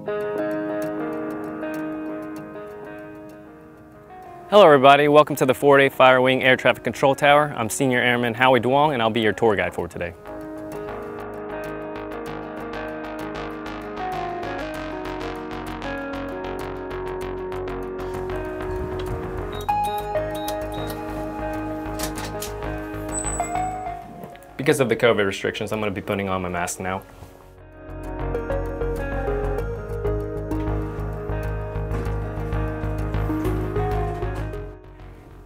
Hello everybody, welcome to the Fort A Fire Wing Air Traffic Control Tower. I'm Senior Airman Howie Duong and I'll be your tour guide for today. Because of the COVID restrictions, I'm going to be putting on my mask now.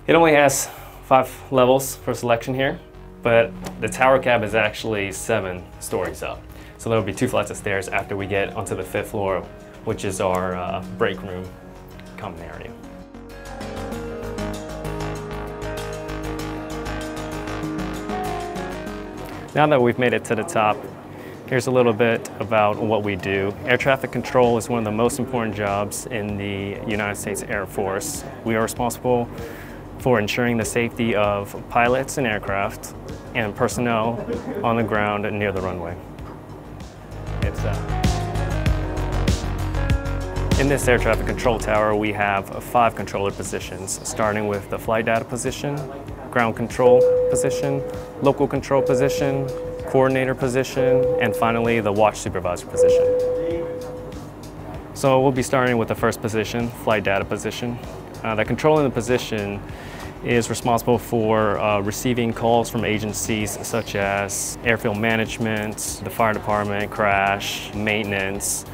It only has 5 levels for selection here, but the tower cab is actually 7 stories up. So there will be 2 flights of stairs after we get onto the 5th floor, which is our break room common area. Now that we've made it to the top, here's a little bit about what we do. Air traffic control is one of the most important jobs in the United States Air Force. We are responsible for ensuring the safety of pilots and aircraft and personnel on the ground near the runway. In this air traffic control tower, we have 5 controller positions, starting with the flight data position, ground control position, local control position, coordinator position, and finally the watch supervisor position. So we'll be starting with the first position, flight data position. The control in the position is responsible for receiving calls from agencies such as airfield management, the fire department, crash, maintenance.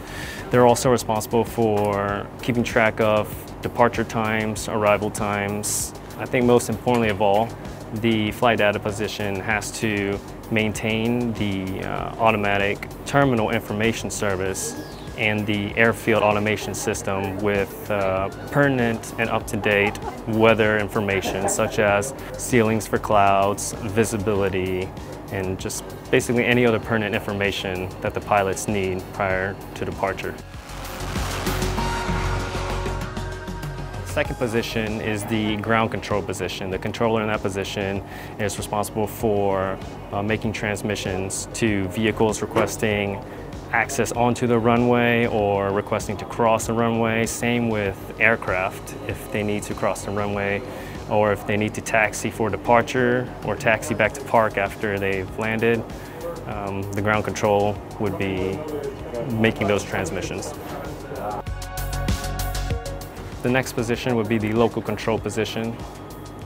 They're also responsible for keeping track of departure times, arrival times. I think most importantly of all, the flight data position has to maintain the automatic terminal information service and the airfield automation system with pertinent and up-to-date weather information such as ceilings for clouds, visibility, and just basically any other pertinent information that the pilots need prior to departure. Second position is the ground control position. The controller in that position is responsible for making transmissions to vehicles requesting access onto the runway or requesting to cross the runway. Same with aircraft if they need to cross the runway or if they need to taxi for departure or taxi back to park after they've landed. The ground control would be making those transmissions. The next position would be the local control position.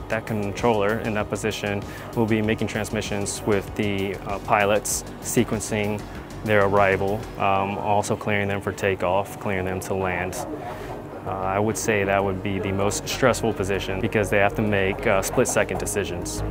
That controller in that position will be making transmissions with the pilots, sequencing their arrival, also clearing them for takeoff, clearing them to land. I would say that would be the most stressful position because they have to make split-second decisions.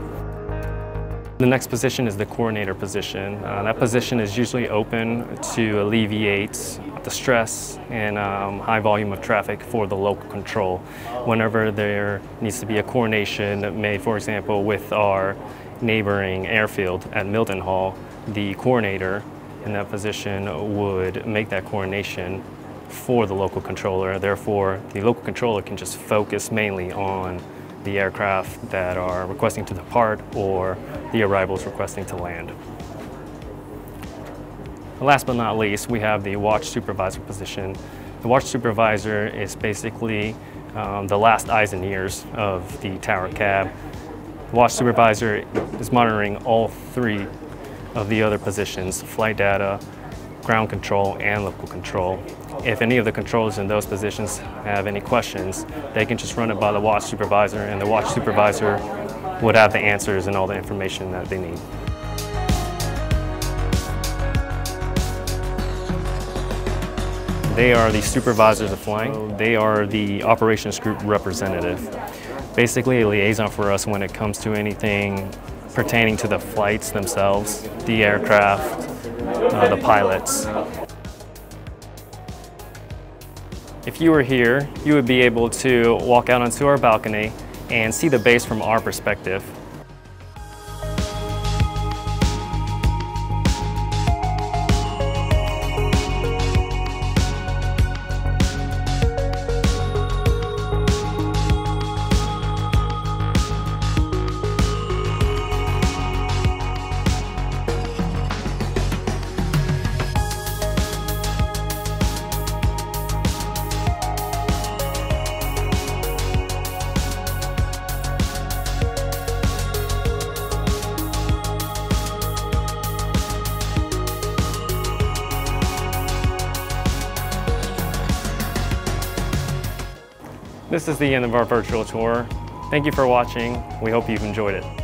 The next position is the coordinator position. That position is usually open to alleviate the stress and high volume of traffic for the local control. Whenever there needs to be a coordination made, for example, with our neighboring airfield at Mildenhall, the coordinator in that position would make that coordination for the local controller. Therefore, the local controller can just focus mainly on the aircraft that are requesting to depart or the arrivals requesting to land. Last but not least, we have the watch supervisor position. The watch supervisor is basically the last eyes and ears of the tower cab. The watch supervisor is monitoring all 3 of the other positions, flight data, ground control, and local control. If any of the controllers in those positions have any questions, they can just run it by the watch supervisor, and the watch supervisor would have the answers and all the information that they need. They are the supervisors of flying. They are the operations group representative. Basically a liaison for us when it comes to anything pertaining to the flights themselves, the aircraft, the pilots. If you were here, you would be able to walk out onto our balcony and see the base from our perspective. This is the end of our virtual tour. Thank you for watching. We hope you've enjoyed it.